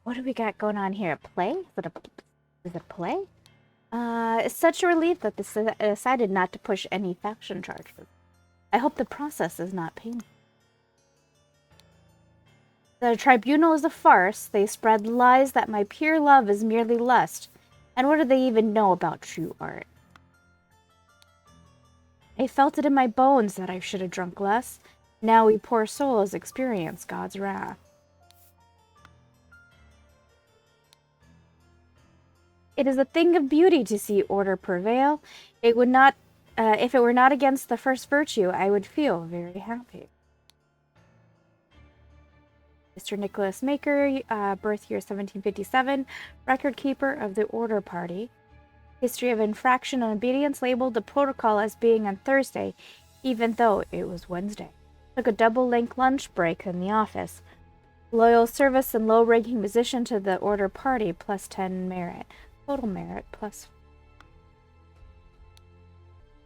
What do we got going on here? A play? Is it a play? It's such a relief that they decided not to push any faction charges. I hope the process is not painful. The tribunal is a farce. They spread lies that my pure love is merely lust. And what do they even know about true art? I felt it in my bones that I should have drunk less. Now we poor souls experience God's wrath. It is a thing of beauty to see order prevail. It would not, if it were not against the first virtue, I would feel very happy. Mr. Nicholas Maker, birth year 1757, record keeper of the Order Party. History of infraction and obedience, labeled the protocol as being on Thursday, even though it was Wednesday. Took a double-length lunch break in the office. Loyal service and low-ranking position to the Order Party, plus 10 merit. Total merit, plus...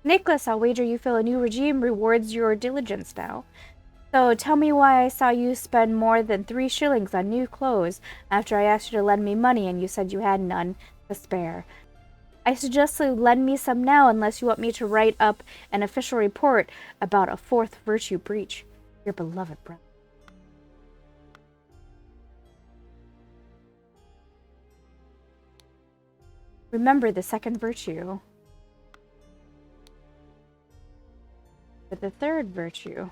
Nicholas, I'll wager you feel a new regime rewards your diligence now. So tell me why I saw you spend more than 3 shillings on new clothes after I asked you to lend me money and you said you had none to spare. I suggest you lend me some now unless you want me to write up an official report about a 4th virtue breach. Your beloved brother. Remember the 2nd virtue. But the 3rd virtue.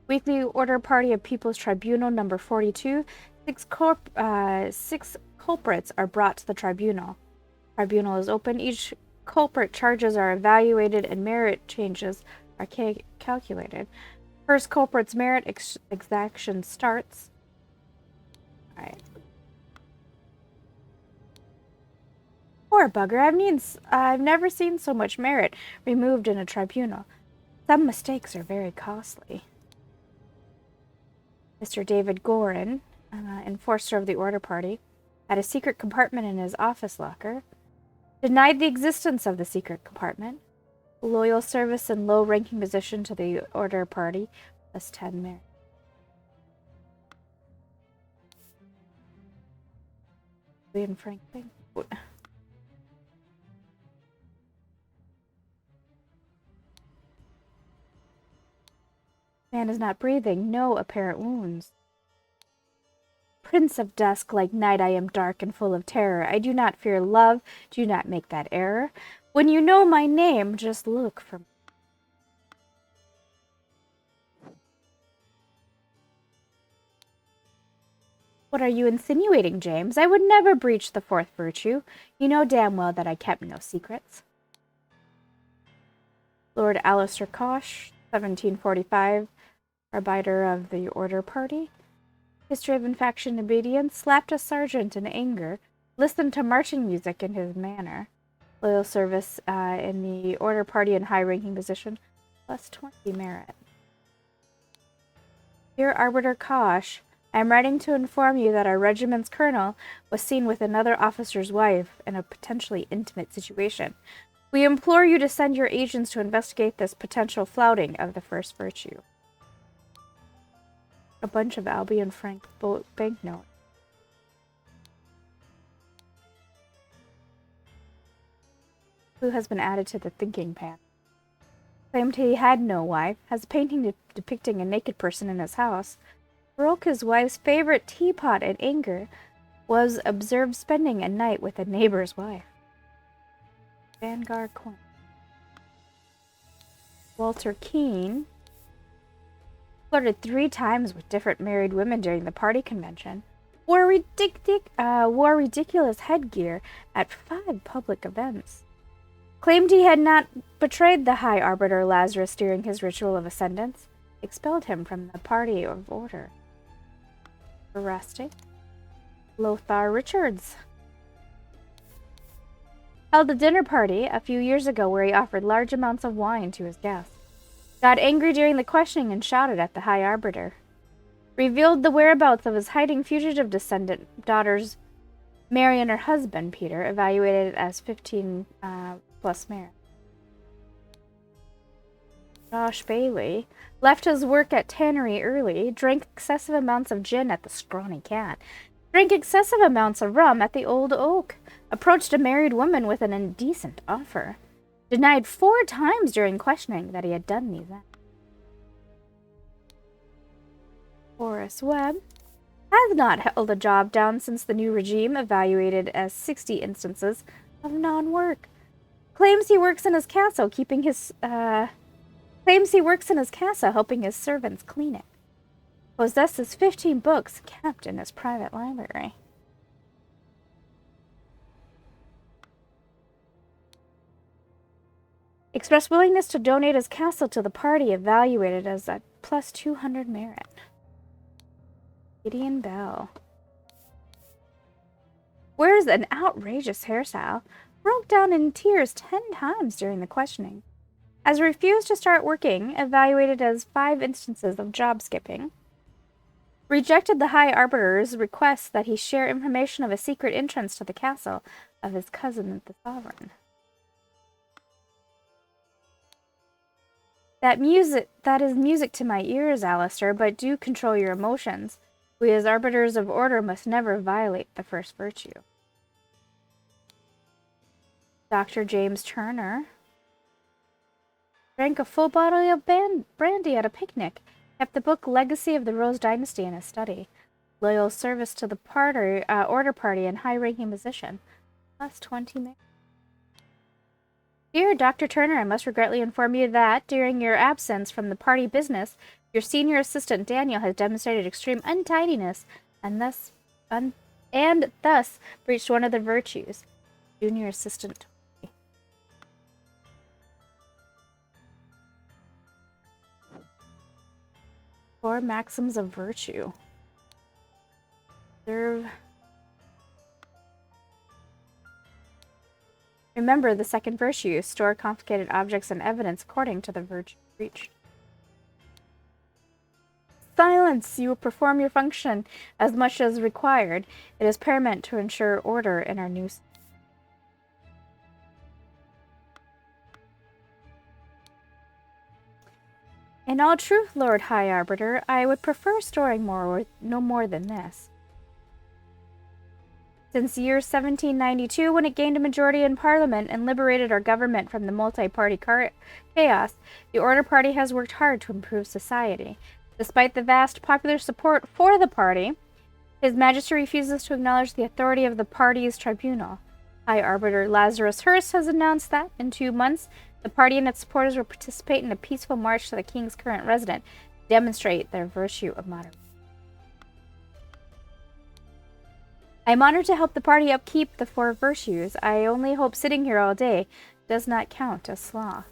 Weekly Order Party of People's Tribunal number 42. 6 culprits are brought to the tribunal. Tribunal is open. Each culprit charges are evaluated and merit changes are calculated. First culprit's merit exaction starts. Alright. Poor bugger. I've never seen so much merit removed in a tribunal. Some mistakes are very costly. Mr. David Gorin, enforcer of the Order Party, had a secret compartment in his office locker. Denied the existence of the secret compartment. Loyal service and low-ranking position to the Order Party, plus 10 merit. William Franklin. Man is not breathing, no apparent wounds. Prince of dusk, like night I am dark and full of terror. I do not fear love, do not make that error. When you know my name, just look for me. What are you insinuating, James? I would never breach the 4th virtue. You know damn well that I kept no secrets. Lord Alistair Kosh, 1745, arbiter of the Order Party. History of infraction and obedience, slapped a sergeant in anger, listened to marching music in his manner. Loyal service in the Order Party in high-ranking position, plus 20 merit. Dear Arbiter Kosh, I am writing to inform you that our regiment's colonel was seen with another officer's wife in a potentially intimate situation. We implore you to send your agents to investigate this potential flouting of the 1st virtue. A bunch of Albion Frank banknotes. Who has been added to the thinking pan? Claimed he had no wife, has a painting depicting a naked person in his house, broke his wife's favorite teapot in anger, was observed spending a night with a neighbor's wife. Vanguard coin. Walter Keane flirted 3 times with different married women during the party convention. Wore ridiculous headgear at 5 public events. Claimed he had not betrayed the High Arbiter Lazarus during his ritual of ascendance. Expelled him from the party of order. Arrested. Lothar Richards. Held a dinner party a few years ago where he offered large amounts of wine to his guests. Got angry during the questioning and shouted at the High Arbiter. Revealed the whereabouts of his hiding fugitive descendant daughters, Mary and her husband, Peter, evaluated as 15 plus merit. Josh Bailey left his work at Tannery early, drank excessive amounts of gin at the Scrawny Cat, drank excessive amounts of rum at the Old Oak, approached a married woman with an indecent offer, denied 4 times during questioning that he had done these acts. Horace Webb has not held a job down since the new regime evaluated as 60 instances of non-work. Claims he works in his castle, helping his servants clean it. Possesses 15 books kept in his private library. Expressed willingness to donate his castle to the party, evaluated as a plus 200 merit. Gideon Bell wears an outrageous hairstyle, broke down in tears 10 times during the questioning. Has refused to start working, evaluated as 5 instances of job skipping. Rejected the High Arbiter's request that he share information of a secret entrance to the castle of his cousin, the Sovereign. That is music to my ears, Alistair, but do control your emotions. We as arbiters of order must never violate the first virtue. Dr. James Turner drank a full bottle of brandy at a picnic, kept the book Legacy of the Rose Dynasty in his study. Loyal service to the order party and high-ranking position. Plus 20 minutes. Dear Dr. Turner, I must regretfully inform you that, during your absence from the party business, your senior assistant Daniel has demonstrated extreme untidiness and thus breached one of the virtues. Junior assistant. Four maxims of virtue. Remember the second virtue. Store confiscated objects and evidence according to the virtue breached. Silence! You will perform your function as much as required. It is paramount to ensure order in our new... In all truth, Lord High Arbiter, I would prefer storing no more than this. Since the year 1792, when it gained a majority in Parliament and liberated our government from the multi-party chaos, the Order Party has worked hard to improve society. Despite the vast popular support for the party, His Majesty refuses to acknowledge the authority of the party's tribunal. High Arbiter Lazarus Hurst has announced that, in 2 months, the party and its supporters will participate in a peaceful march to the King's current residence to demonstrate their virtue of moderation. I am honored to help the party upkeep the 4 virtues. I only hope sitting here all day does not count as sloth.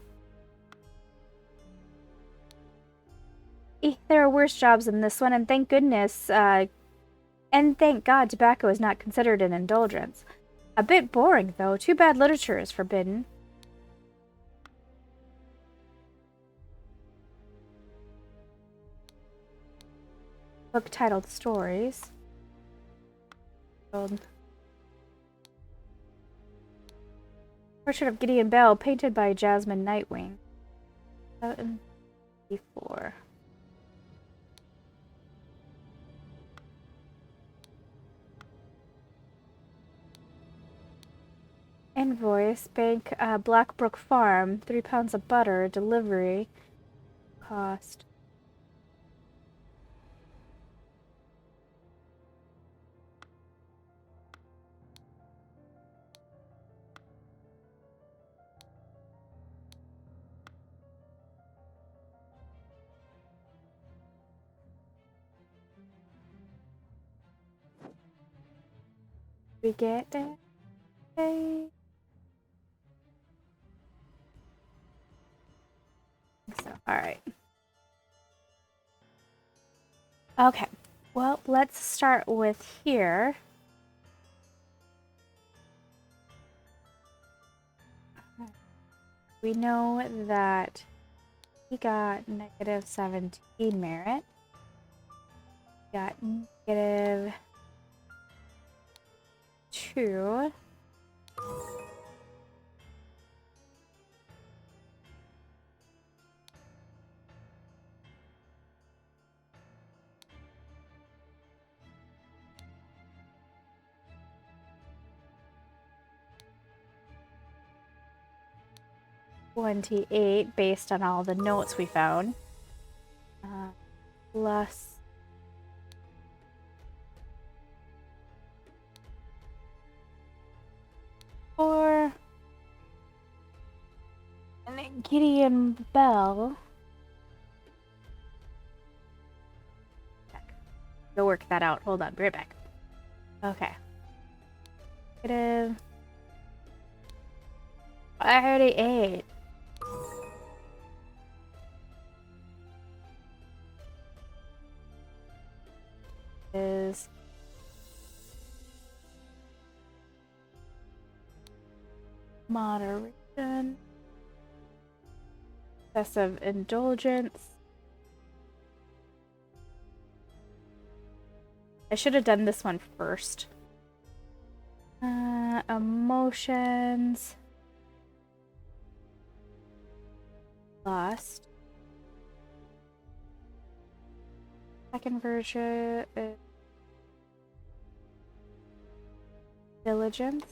There are worse jobs than this one, and thank goodness, and thank God tobacco is not considered an indulgence. A bit boring, though. Too bad literature is forbidden. Book titled Stories. Portrait of Gideon Bell, painted by Jasmine Nightwing. 754. Invoice, Bank, Blackbrook Farm, 3 pounds of butter, delivery, cost. We get it. Okay. So, alright. Okay. Well, let's start with here. We know that he got negative 17 merit. He got negative 2. 28 based on all the notes we found. Plus 4. And then Gideon Bell. Go work that out. Hold on, be right back. Okay. Negative 38. Is moderation, excessive indulgence. I should have done this one first. Emotions. Lust. Second version is diligence.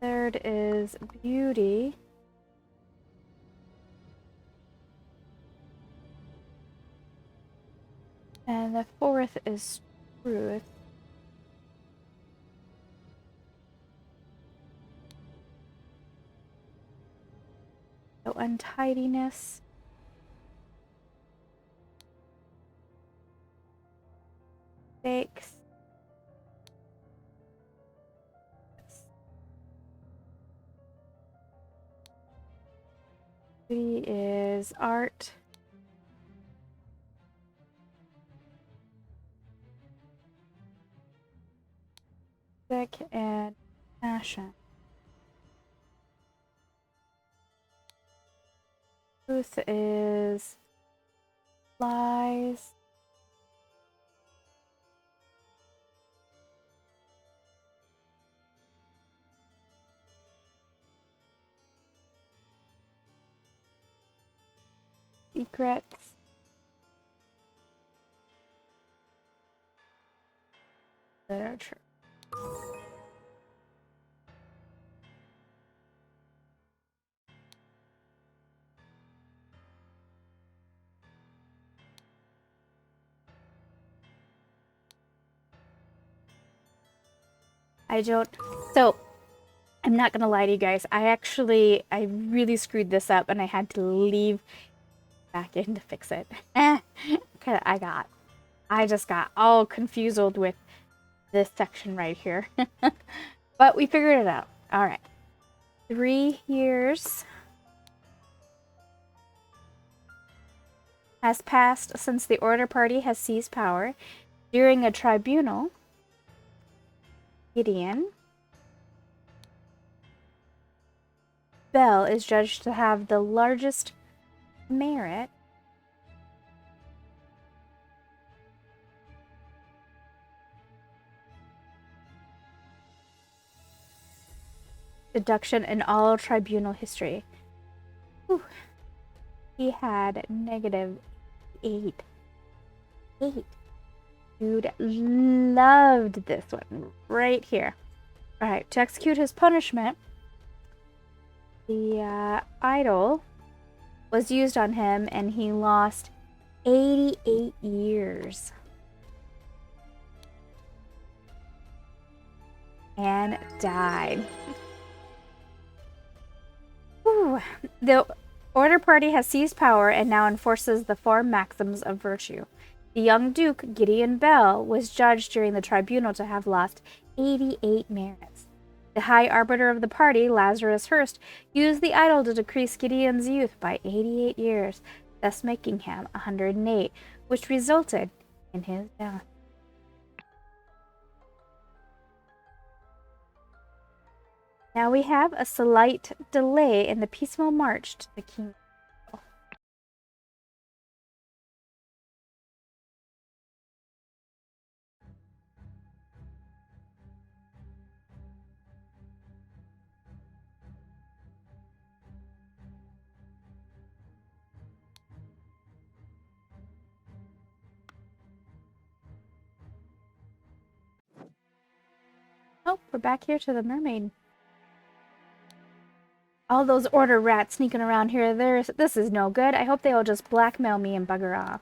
Third is beauty. And the fourth is truth. So untidiness. Fakes. Beauty is art. Music and passion. Truth is lies. Secrets. Literature. So, I'm not gonna lie to you guys. I really screwed this up and I had to leave back in to fix it. I just got all confused with this section right here. But we figured it out. All right. 3 years has passed since the Order Party has seized power. During a tribunal, Gideon Bell is judged to have the largest merit. Deduction in all tribunal history. Whew. He had -8. 8. Dude loved this one right here. Alright, to execute his punishment, the idol was used on him and he lost 88 years. And died. Ooh. The Order Party has seized power and now enforces the 4 maxims of virtue. The young Duke, Gideon Bell, was judged during the tribunal to have lost 88 merits. The High Arbiter of the party, Lazarus Hurst, used the idol to decrease Gideon's youth by 88 years, thus making him 108, which resulted in his death. Now we have a slight delay in the peaceful march to the king. Oh, we're back here to the mermaid. All those order rats sneaking around here, this is no good. I hope they all just blackmail me and bugger off.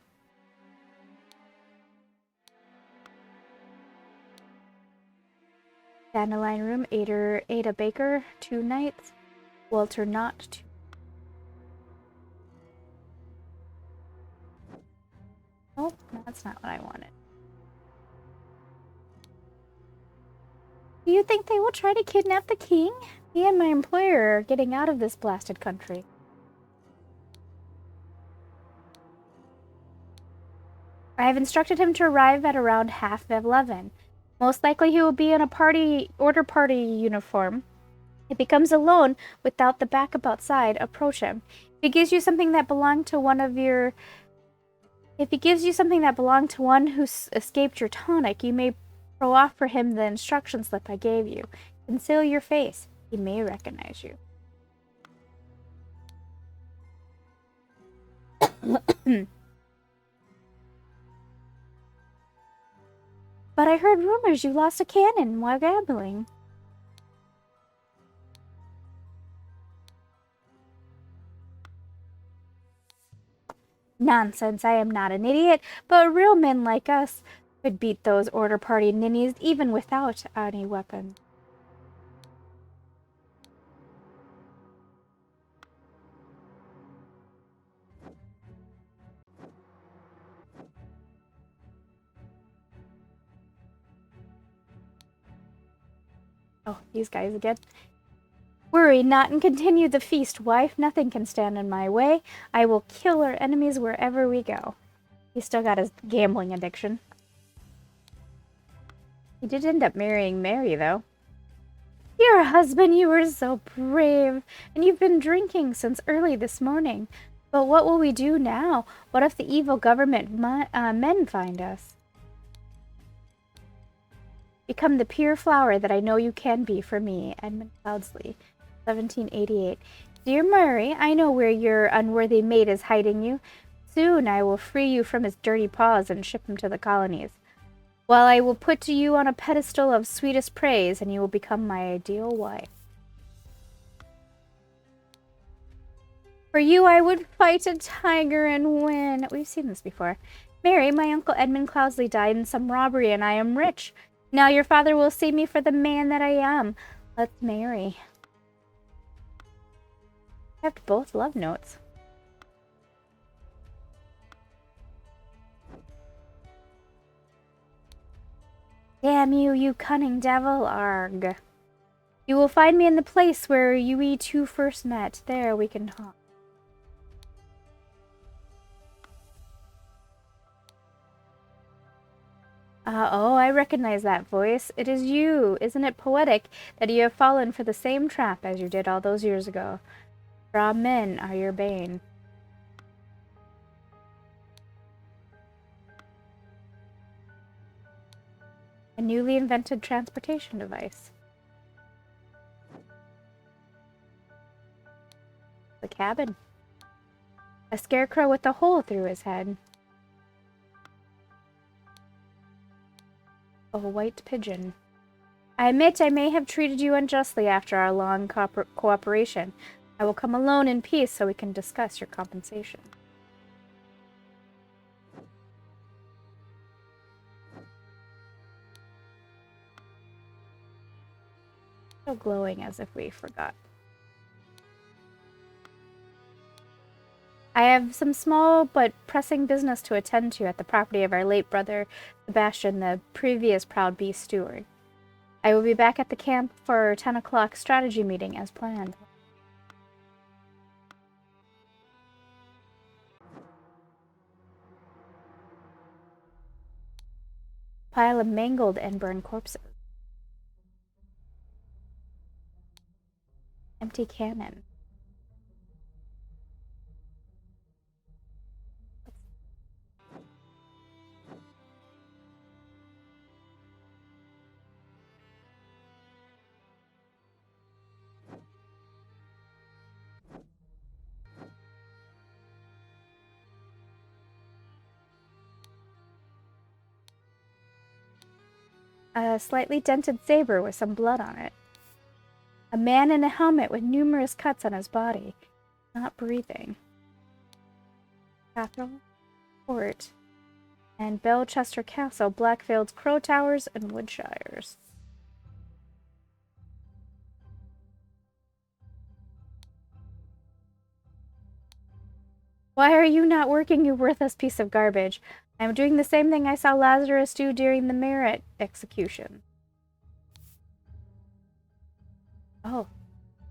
Dandelion Room, Ada Baker, 2 nights. Walter Knott, 2. Oh, no, that's not what I wanted. Do you think they will try to kidnap the king? Me and my employer are getting out of this blasted country. I have instructed him to arrive at around 11:30. Most likely he will be in a order party uniform. If he comes alone without the backup outside, approach him. If he gives you something that belonged to one who escaped your tonic, you may throw off for him the instruction slip I gave you. Conceal your face. He may recognize you. But I heard rumors you lost a cannon while gambling. Nonsense, I am not an idiot, but real men like us could beat those order party ninnies even without any weapon. Oh, these guys again. Worry not and continue the feast, wife. Nothing can stand in my way. I will kill our enemies wherever we go. He's still got his gambling addiction. He did end up marrying Mary, though. Your husband, you were so brave, and you've been drinking since early this morning. But what will we do now? What if the evil government men find us? Become the pure flower that I know you can be for me, Edmund Cloudsley, 1788. Dear Murray, I know where your unworthy mate is hiding you. Soon I will free you from his dirty paws and ship him to the colonies. While I will put you on a pedestal of sweetest praise, and you will become my ideal wife. For you I would fight a tiger and win. We've seen this before. Mary, my uncle Edmund Cloudsley died in some robbery, and I am rich. Now your father will see me for the man that I am. Let's marry. Kept both love notes. Damn you, you cunning devil, arg. You will find me in the place where we two first met. There we can talk. Oh, I recognize that voice. It is you. Isn't it poetic that you have fallen for the same trap as you did all those years ago? Raw men are your bane. A newly invented transportation device. The cabin. A scarecrow with a hole through his head. A white pigeon. I admit I may have treated you unjustly after our long cooperation. I will come alone in peace so we can discuss your compensation. So glowing as if we forgot. I have some small but pressing business to attend to at the property of our late brother, Sebastian, the previous proud beast steward. I will be back at the camp for 10 o'clock strategy meeting as planned. Pile of mangled and burned corpses. Empty cannon. A slightly dented saber with some blood on it. A man in a helmet with numerous cuts on his body. Not breathing. Capital, Fort, and Belchester Castle, Blackfields, Crow Towers, and Woodshires. Why are you not working, you worthless piece of garbage? I am doing the same thing I saw Lazarus do during the Merit execution. Oh,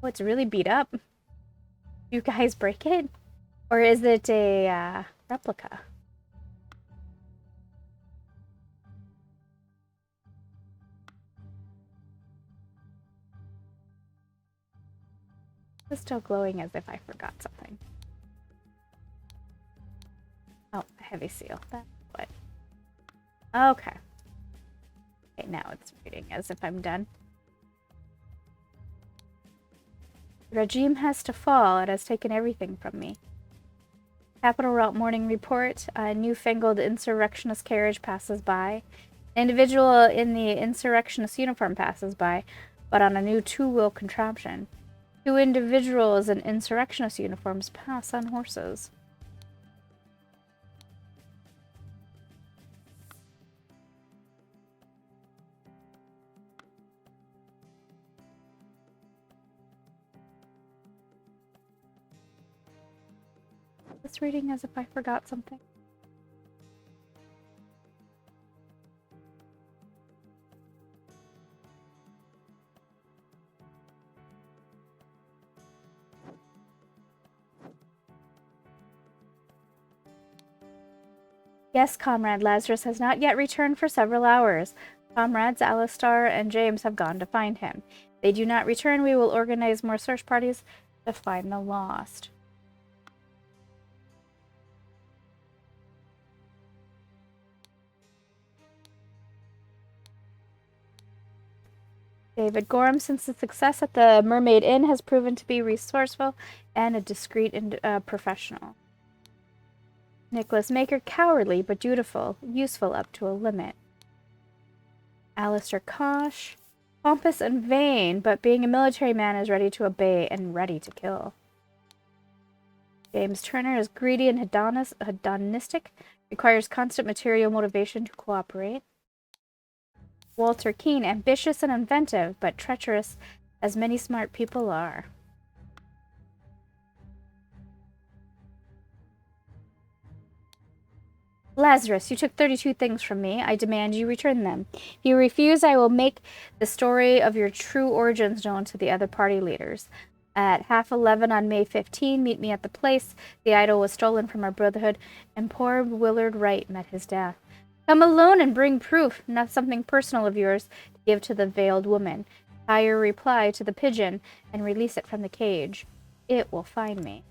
it's really beat up. You guys break it? Or is it a replica? It's still glowing as if I forgot something. Oh, a heavy seal. That's what. Okay. Okay, now it's reading as if I'm done. The regime has to fall. It has taken everything from me. Capital Route Morning Report. A newfangled insurrectionist carriage passes by. An individual in the insurrectionist uniform passes by, but on a new two-wheel contraption. Two individuals in insurrectionist uniforms pass on horses. This reading as if I forgot something. Yes, comrade, Lazarus has not yet returned for several hours. Comrades Alistar and James have gone to find him. If they do not return, we will organize more search parties to find the lost. David Gorham, since the success at the Mermaid Inn, has proven to be resourceful and a discreet professional. Nicholas Maker, cowardly but dutiful, useful up to a limit. Alistair Kosh, pompous and vain, but being a military man is ready to obey and ready to kill. James Turner is greedy and hedonistic, requires constant material motivation to cooperate. Walter Keane, ambitious and inventive, but treacherous, as many smart people are. Lazarus, you took 32 things from me. I demand you return them. If you refuse, I will make the story of your true origins known to the other party leaders. At 11:30 on May 15, meet me at the place the idol was stolen from our brotherhood, and poor Willard Wright met his death. Come alone and bring proof, not something personal of yours, to give to the veiled woman. Tie your reply to the pigeon and release it from the cage. It will find me.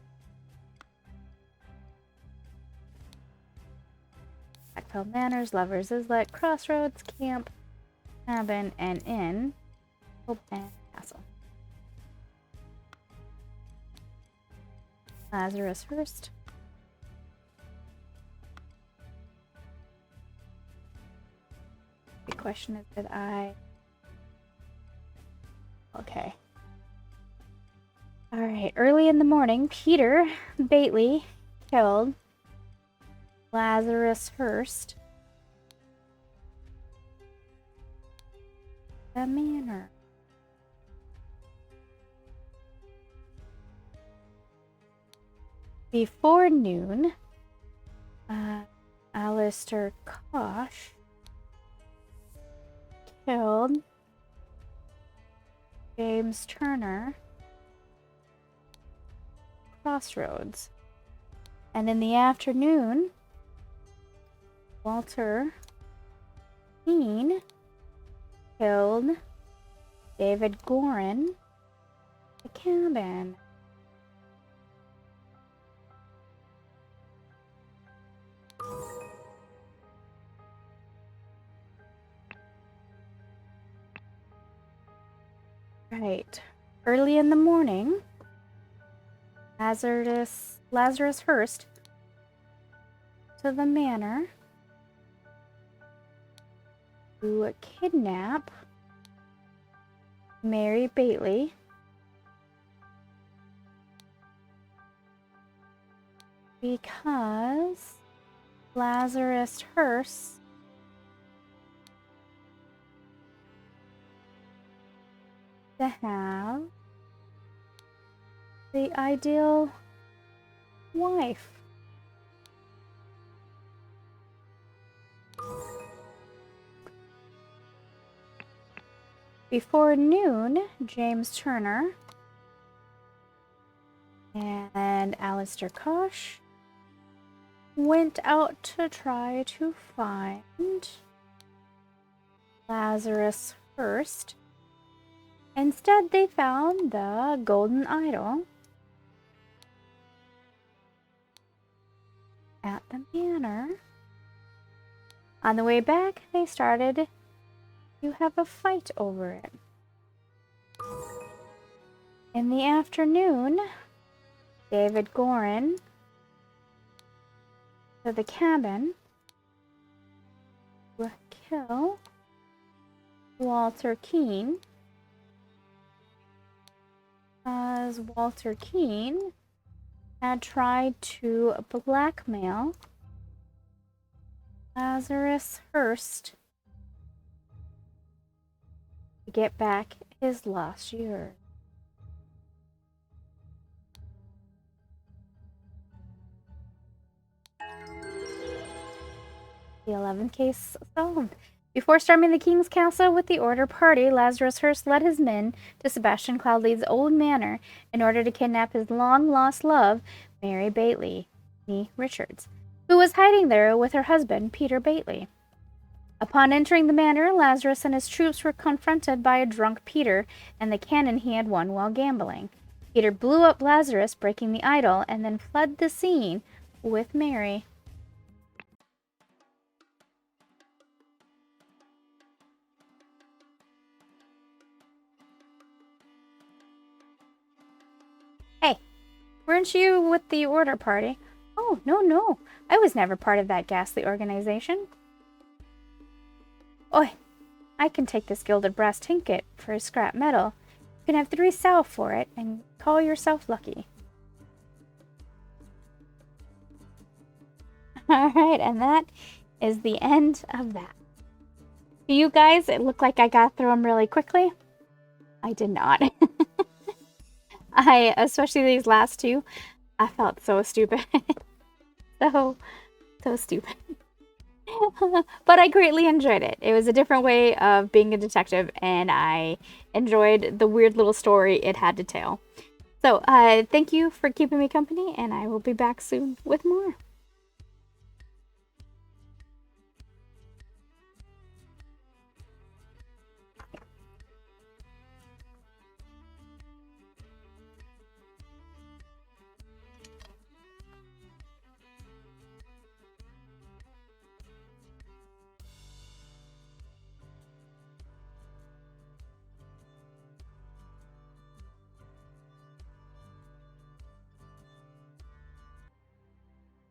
Blackfell Manors, Lovers Islet, Crossroads, Camp, Cabin, and Inn, Hope and Castle. Lazarus Hurst. The question is, did I... Okay. Alright, early in the morning, Peter Bately killed Lazarus Hurst. The manor. Before noon, Alistair Kosh killed James Turner, Crossroads. And in the afternoon, Walter Keane killed David Gorin, the cabin. Right. Early in the morning, Lazarus Hurst to the manor to kidnap Mary Bately because Lazarus Hearst to have the ideal wife. Before noon, James Turner and Alistair Koch went out to try to find Lazarus Hearst. Instead, they found the golden idol at the manor. On the way back, they started to have a fight over it. In the afternoon, David Gorin to the cabin to kill Walter Keane, as Walter Keane had tried to blackmail Lazarus Hearst to get back his lost years. The 11th case solved. Before storming the king's castle with the order party, Lazarus Hearst led his men to Sebastian Cloudley's old manor in order to kidnap his long-lost love, Mary Bately, nee Richards, who was hiding there with her husband, Peter Bately. Upon entering the manor, Lazarus and his troops were confronted by a drunk Peter and the cannon he had won while gambling. Peter blew up Lazarus, breaking the idol, and then fled the scene with Mary. Hey, weren't you with the order party? Oh, no. I was never part of that ghastly organization. Oi, I can take this gilded brass trinket for scrap metal. You can have 3 sal for it and call yourself lucky. Alright, and that is the end of that. To you guys, it looked like I got through them really quickly. I did not. Especially these last 2, I felt so stupid. so stupid. But I greatly enjoyed it. It was a different way of being a detective, and I enjoyed the weird little story it had to tell. So, thank you for keeping me company, and I will be back soon with more.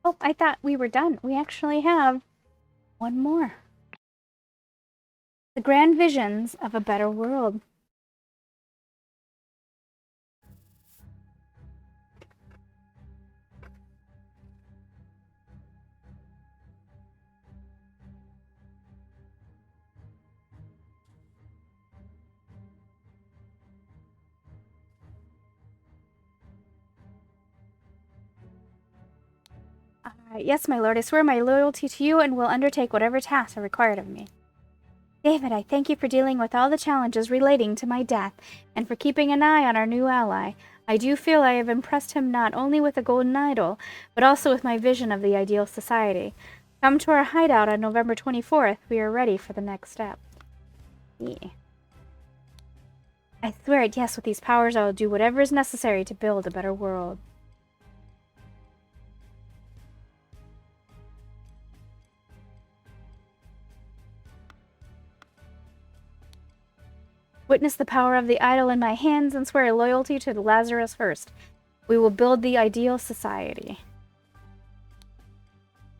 Oh, I thought we were done. We actually have one more. The Grand Visions of a Better World. Yes, my lord, I swear my loyalty to you and will undertake whatever tasks are required of me. David, I thank you for dealing with all the challenges relating to my death, and for keeping an eye on our new ally. I do feel I have impressed him not only with the golden idol, but also with my vision of the ideal society. Come to our hideout on November 24th. We are ready for the next step. Yeah. I swear it, yes, with these powers I will do whatever is necessary to build a better world. Witness the power of the idol in my hands and swear loyalty to Lazarus Hearst. We will build the ideal society.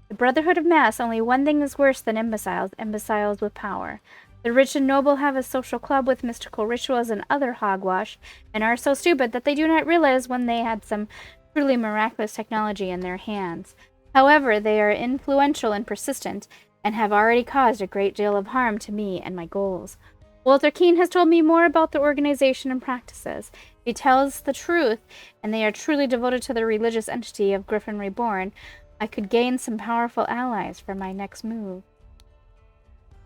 The Brotherhood of Mass, only one thing is worse than imbeciles with power. The rich and noble have a social club with mystical rituals and other hogwash, and are so stupid that they do not realize when they had some truly miraculous technology in their hands. However, they are influential and persistent, and have already caused a great deal of harm to me and my goals. Walter Keene has told me more about their organization and practices. He tells the truth, and they are truly devoted to the religious entity of Griffin Reborn. I could gain some powerful allies for my next move.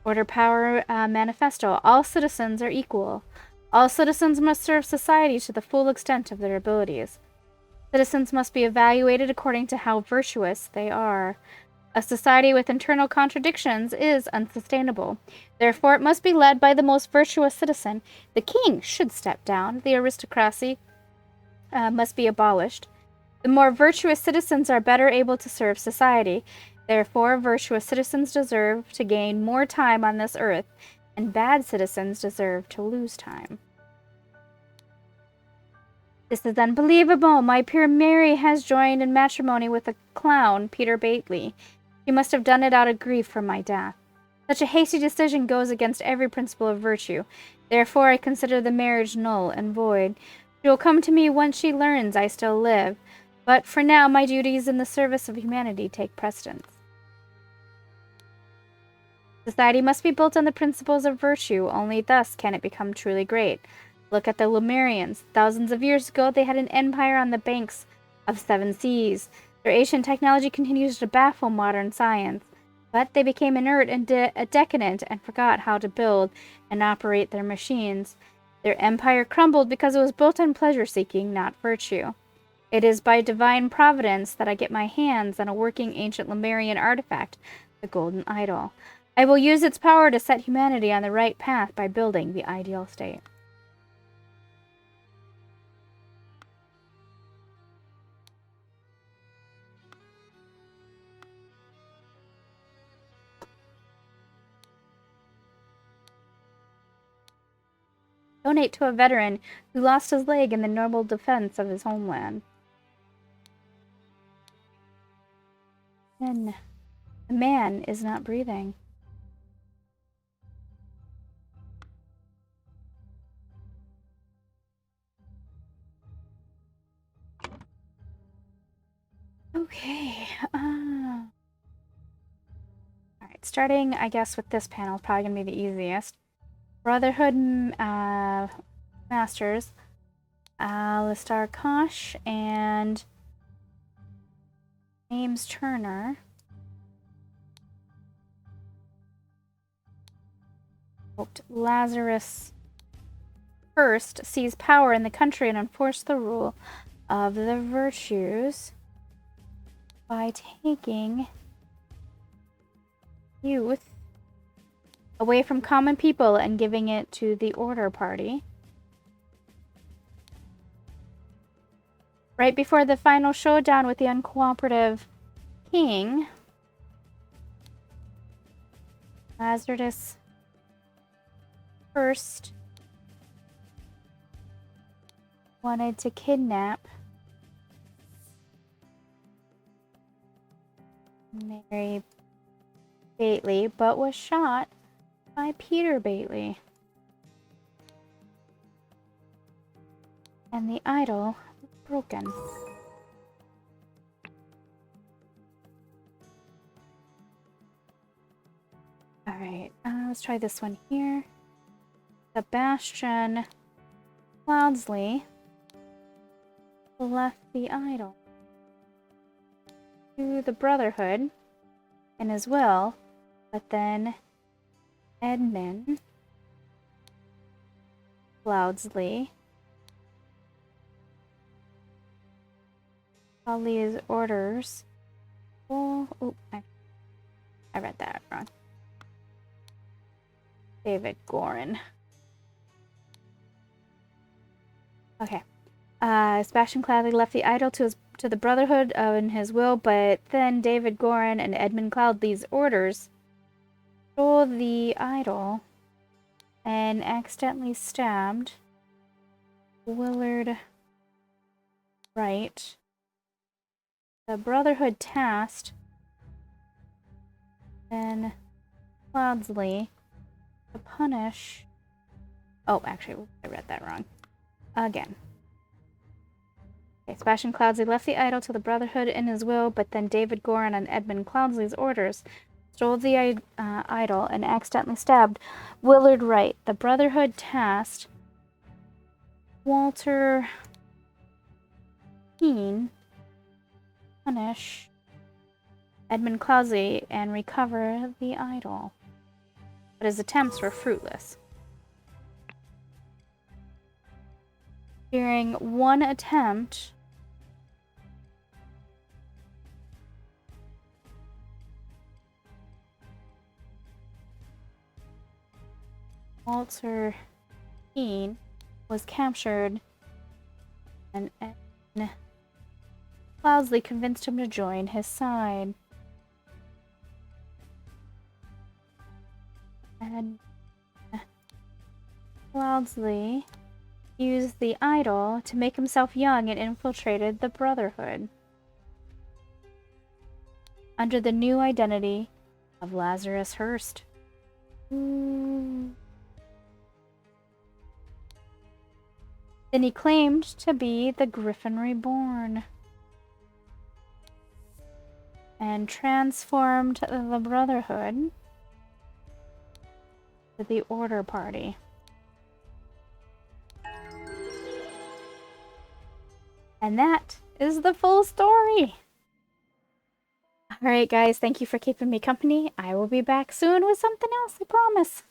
Order Power Manifesto. All citizens are equal. All citizens must serve society to the full extent of their abilities. Citizens must be evaluated according to how virtuous they are. A society with internal contradictions is unsustainable. Therefore, it must be led by the most virtuous citizen. The king should step down. The aristocracy must be abolished. The more virtuous citizens are better able to serve society. Therefore, virtuous citizens deserve to gain more time on this earth, and bad citizens deserve to lose time. This is unbelievable. My pure Mary has joined in matrimony with a clown, Peter Bately. She must have done it out of grief for my death. Such a hasty decision goes against every principle of virtue. Therefore, I consider the marriage null and void. She will come to me once she learns I still live. But for now, my duties in the service of humanity take precedence. Society must be built on the principles of virtue. Only thus can it become truly great. Look at the Lemurians. Thousands of years ago, they had an empire on the banks of 7 seas. Their ancient technology continues to baffle modern science. But they became inert and decadent and forgot how to build and operate their machines. Their empire crumbled because it was built on pleasure-seeking, not virtue. It is by divine providence that I get my hands on a working ancient Lemurian artifact, the Golden Idol. I will use its power to set humanity on the right path by building the ideal state. Donate to a veteran who lost his leg in the noble defense of his homeland. Then the man is not breathing. Okay. Alright, starting, I guess, with this panel, probably going to be the easiest. Brotherhood Masters, Alistar Kosh, and James Turner. Lazarus first seize power in the country and enforce the rule of the virtues by taking youth away from common people and giving it to the Order Party. Right before the final showdown with the uncooperative king, Lazarus first wanted to kidnap Mary Bately, but was shot by Peter Bately. And the idol was broken. Alright, let's try this one here. Sebastian Cloudsley left the idol to the Brotherhood in his will, but then Edmund Cloudsley Ali's orders. Oh, I read that wrong. David Gorin. Okay. Sebastian Cloudsley left the idol to the Brotherhood in his will, but then David Gorin and Edmund Cloudsley's orders stole the idol and accidentally stabbed Willard Wright. The Brotherhood tasked then Cloudsley to punish... Oh, actually, I read that wrong. Again. Okay, Sebastian Cloudsley left the idol to the Brotherhood in his will, but then David Goran on Edmund Cloudsley's orders stole the idol and accidentally stabbed Willard Wright. The Brotherhood tasked Walter Keane punish Edmund Cloudsley and recover the idol. But his attempts were fruitless. During one attempt, Walter Keane was captured and Cloudsley convinced him to join his side. And Cloudsley used the idol to make himself young and infiltrated the Brotherhood under the new identity of Lazarus Hearst. Then he claimed to be the Griffin Reborn and transformed the Brotherhood to the Order Party. And that is the full story. Alright guys, thank you for keeping me company. I will be back soon with something else, I promise.